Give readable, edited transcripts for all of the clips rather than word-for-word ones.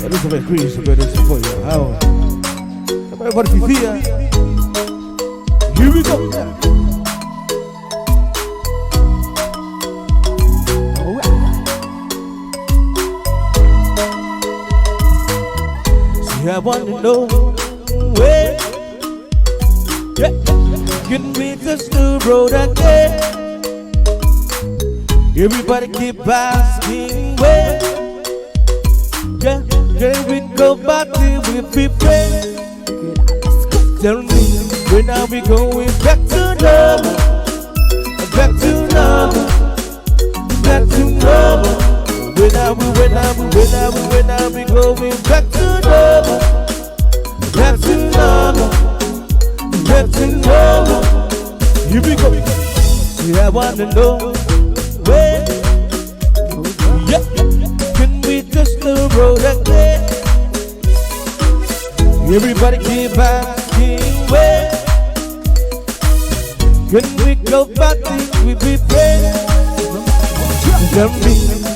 Adesso per qui, adesso poi, per farti via. Here we go. See, I wanna know where, yeah, can we just the road again? Everybody keep asking where, yeah, can we go back till we be friends? Tell me, when are we going back to normal? Back to normal, back to normal. When are we going back to normal? Back to normal, back to normal. Here we go. See, I wanna know where, yeah, can we just the road again? Everybody keep asking where, can we go back till we be friends? Tell me,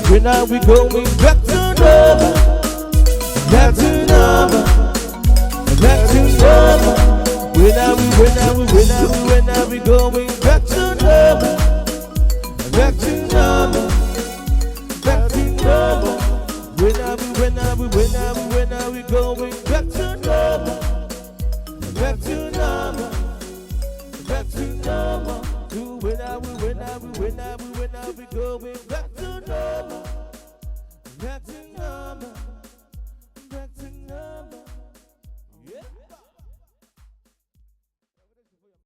when are we going back to normal? Back to normal, back to normal. When are we going back to normal? Back to normal, back to normal. When are we going back to normal? Back to normal, back to normal. When are we going back?